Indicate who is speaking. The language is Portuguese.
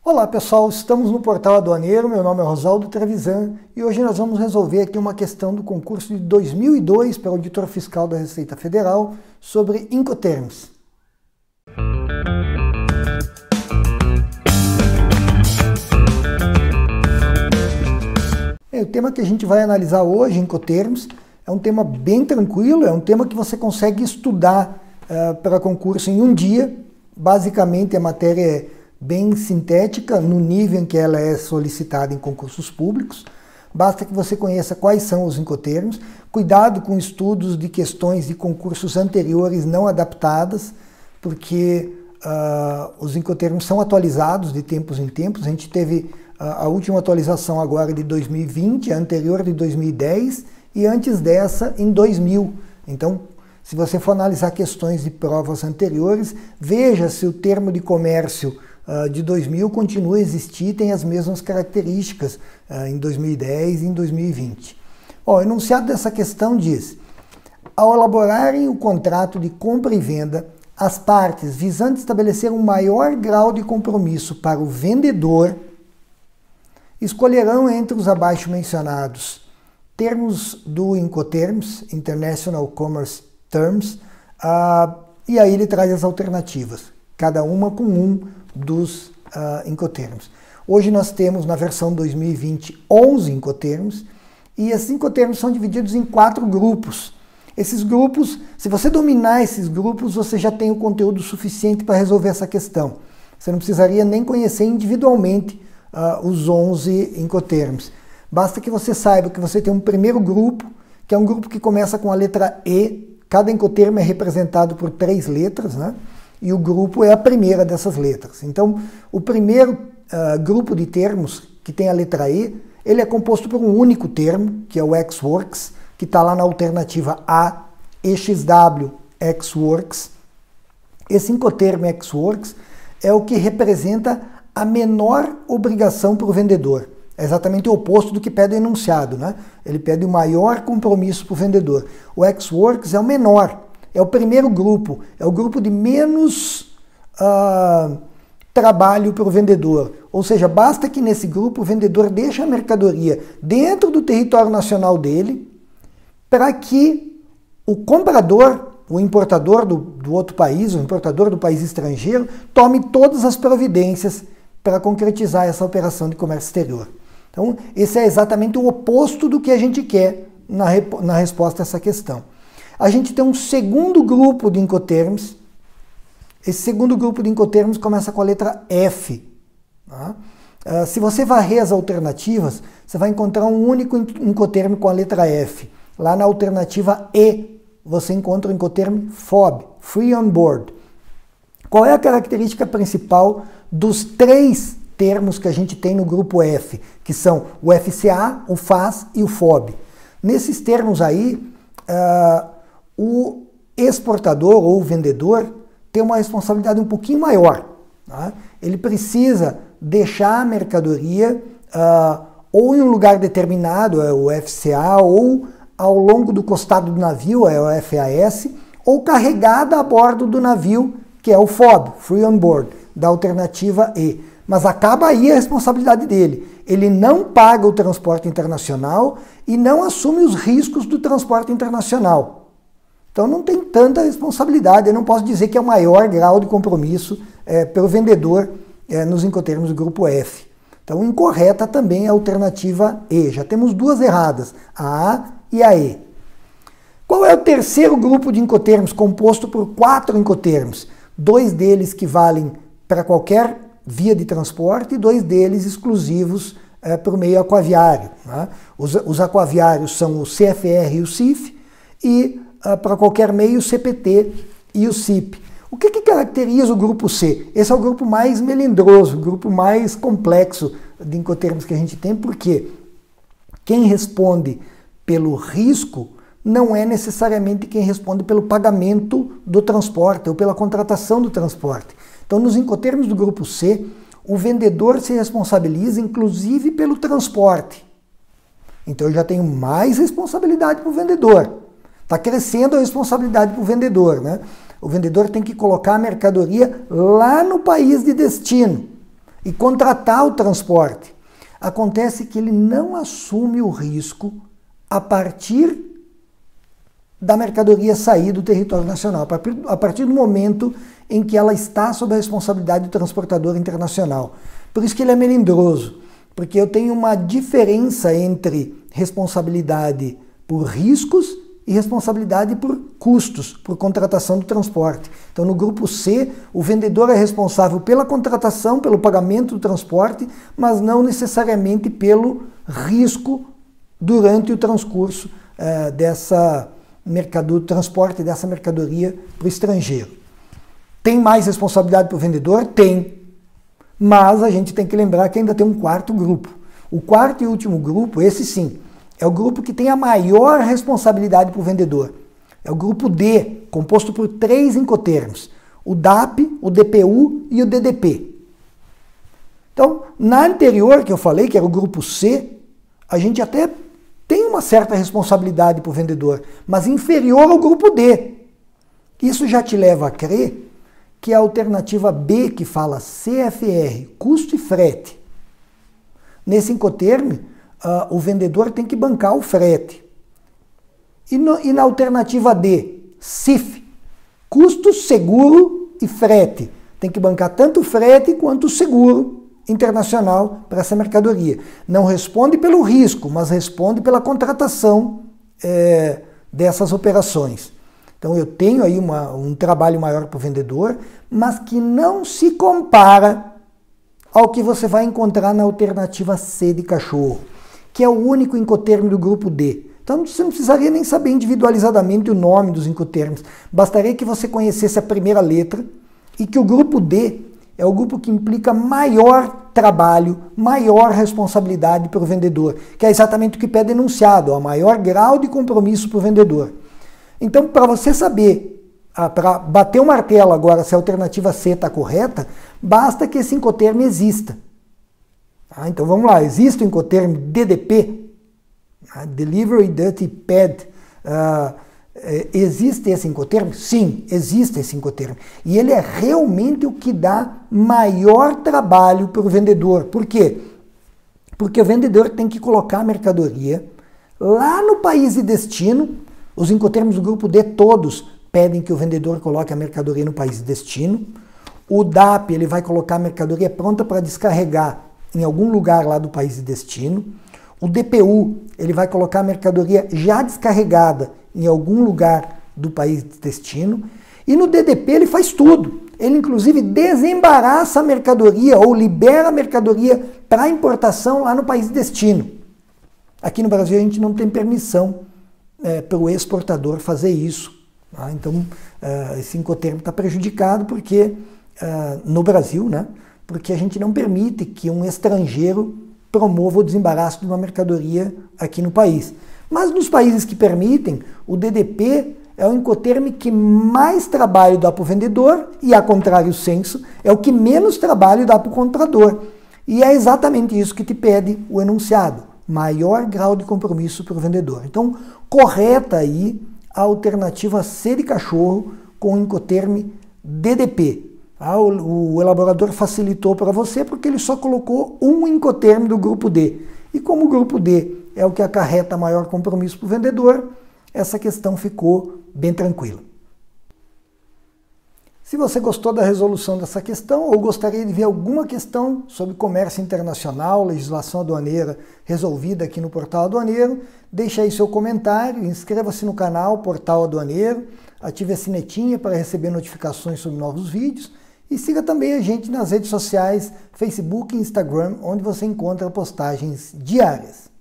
Speaker 1: Olá pessoal, estamos no Portal Aduaneiro, meu nome é Rosaldo Trevisan e hoje nós vamos resolver aqui uma questão do concurso de 2002 para auditor fiscal da Receita Federal sobre Incoterms. O tema que a gente vai analisar hoje, Incoterms, é um tema bem tranquilo, é um tema que você consegue estudar para concurso em um dia. Basicamente a matéria é bem sintética no nível em que ela é solicitada em concursos públicos. Basta que você conheça quais são os Incoterms. Cuidado com estudos de questões de concursos anteriores não adaptadas, porque os Incoterms são atualizados de tempos em tempos. A gente teve a última atualização agora de 2020, a anterior de 2010 e antes dessa em 2000. Então, se você for analisar questões de provas anteriores, veja se o termo de comércio de 2000 continua a existir, tem as mesmas características em 2010 e em 2020. O enunciado dessa questão diz: ao elaborarem o contrato de compra e venda, as partes, visando estabelecer um maior grau de compromisso para o vendedor, escolherão entre os abaixo mencionados termos do Incoterms, International Commerce Terms, e aí ele traz as alternativas, cada uma com um dos Incoterms. Hoje nós temos na versão 2020 11 Incoterms, e esses Incoterms são divididos em 4 grupos. Esses grupos, se você dominar esses grupos, você já tem o conteúdo suficiente para resolver essa questão. Você não precisaria nem conhecer individualmente os 11 Incoterms. Basta que você saiba que você tem um primeiro grupo, que é um grupo que começa com a letra E. Cada Incoterm é representado por 3 letras, né? E o grupo é a primeira dessas letras. Então, o primeiro grupo de termos, que tem a letra E, ele é composto por um único termo, que é o ex-works, que está lá na alternativa A, EXW, ex-works. Esse Incoterm ex-works é o que representa a menor obrigação para o vendedor. É exatamente o oposto do que pede o enunciado, né? Ele pede o maior compromisso para o vendedor. O ex-works é o menor. É o primeiro grupo, é o grupo de menos trabalho para o vendedor. Ou seja, basta que nesse grupo o vendedor deixe a mercadoria dentro do território nacional dele, para que o comprador, o importador do outro país, o importador do país estrangeiro, tome todas as providências para concretizar essa operação de comércio exterior. Então, esse é exatamente o oposto do que a gente quer na resposta a essa questão. A gente tem um segundo grupo de Incoterms. Esse segundo grupo de Incoterms começa com a letra F. Tá? Se você varrer as alternativas, você vai encontrar um único Incoterm com a letra F. Lá na alternativa E, você encontra o Incoterm FOB, Free On Board. Qual é a característica principal dos 3 termos que a gente tem no grupo F, que são o FCA, o FAS e o FOB? Nesses termos aí, o exportador ou o vendedor tem uma responsabilidade um pouquinho maior. Tá? Ele precisa deixar a mercadoria ou em um lugar determinado, é o FCA, ou ao longo do costado do navio, é o FAS, ou carregada a bordo do navio, que é o FOB, Free On Board, da alternativa E. Mas acaba aí a responsabilidade dele. Ele não paga o transporte internacional e não assume os riscos do transporte internacional. Então não tem tanta responsabilidade. Eu não posso dizer que é o maior grau de compromisso pelo vendedor nos Incoterms do grupo F. Então incorreta também a alternativa E. Já temos 2 erradas, a A e a E. Qual é o terceiro grupo de Incoterms composto por 4 Incoterms? 2 deles que valem para qualquer via de transporte e 2 deles exclusivos para o meio aquaviário. Né? Os aquaviários são o CFR e o CIF, e para qualquer meio o CPT e o CIP. O que caracteriza o grupo C? Esse é o grupo mais melindroso, o grupo mais complexo de Incoterms que a gente tem, porque quem responde pelo risco não é necessariamente quem responde pelo pagamento do transporte ou pela contratação do transporte. Então, nos Incoterms do grupo C, o vendedor se responsabiliza inclusive pelo transporte. Então, eu já tenho mais responsabilidade para o vendedor. Está crescendo a responsabilidade para o vendedor, né? O vendedor tem que colocar a mercadoria lá no país de destino. e contratar o transporte. Acontece que ele não assume o risco a partir da mercadoria sair do território nacional, a partir do momento em que ela está sob a responsabilidade do transportador internacional. Por isso que ele é melindroso, porque eu tenho uma diferença entre responsabilidade por riscos e responsabilidade por custos, por contratação do transporte. Então, no grupo C, o vendedor é responsável pela contratação, pelo pagamento do transporte, mas não necessariamente pelo risco durante o transcurso do transporte dessa mercadoria para o estrangeiro. Tem mais responsabilidade para o vendedor? Tem. Mas a gente tem que lembrar que ainda tem um quarto grupo. O quarto e último grupo, esse sim, é o grupo que tem a maior responsabilidade para o vendedor. É o grupo D, composto por 3 incoterms: o DAP, o DPU e o DDP. Então, na anterior que eu falei, que era o grupo C, a gente até tem uma certa responsabilidade para o vendedor, mas inferior ao grupo D. Isso já te leva a crer que a alternativa B, que fala CFR, custo e frete, nesse incoterm, o vendedor tem que bancar o frete. E na alternativa D, CIF, custo, seguro e frete, tem que bancar tanto o frete quanto o seguro internacional para essa mercadoria. Não responde pelo risco, mas responde pela contratação dessas operações. Então eu tenho aí um trabalho maior para o vendedor, mas que não se compara ao que você vai encontrar na alternativa C de cachorro, que é o único incoterm do grupo D. Então você não precisaria nem saber individualizadamente o nome dos incoterms, bastaria que você conhecesse a primeira letra e que o grupo D é o grupo que implica maior trabalho, maior responsabilidade para o vendedor, que é exatamente o que pede enunciado, o maior grau de compromisso para o vendedor. Então, para você saber, para bater o martelo agora se a alternativa C está correta, basta que esse incoterm exista. Então vamos lá, existe o incoterm DDP, Delivery Duty Paid. Existe esse incoterm? Sim, existe esse incoterm. E ele é realmente o que dá maior trabalho para o vendedor. Por quê? Porque o vendedor tem que colocar a mercadoria lá no país de destino. Os incoterms do grupo D todos pedem que o vendedor coloque a mercadoria no país de destino. O DAP, ele vai colocar a mercadoria pronta para descarregar em algum lugar lá do país de destino. O DPU, ele vai colocar a mercadoria já descarregada em algum lugar do país de destino. E no DDP ele faz tudo. Ele inclusive desembaraça a mercadoria ou libera a mercadoria para importação lá no país de destino. Aqui no Brasil a gente não tem permissão para o exportador fazer isso. Então esse incoterm está prejudicado porque no Brasil, né? Porque a gente não permite que um estrangeiro promova o desembaraço de uma mercadoria aqui no país. Mas nos países que permitem, o DDP é o incoterm que mais trabalho dá para o vendedor e, a contrário senso, é o que menos trabalho dá para o comprador. E é exatamente isso que te pede o enunciado, maior grau de compromisso para o vendedor. Então, correta aí a alternativa C de cachorro com o incoterm DDP. O elaborador facilitou para você porque ele só colocou um incoterm do grupo D. E como o grupo D é o que acarreta maior compromisso para o vendedor, essa questão ficou bem tranquila. Se você gostou da resolução dessa questão ou gostaria de ver alguma questão sobre comércio internacional, legislação aduaneira resolvida aqui no Portal Aduaneiro, deixe aí seu comentário, inscreva-se no canal Portal Aduaneiro, ative a sinetinha para receber notificações sobre novos vídeos e siga também a gente nas redes sociais, Facebook e Instagram, onde você encontra postagens diárias.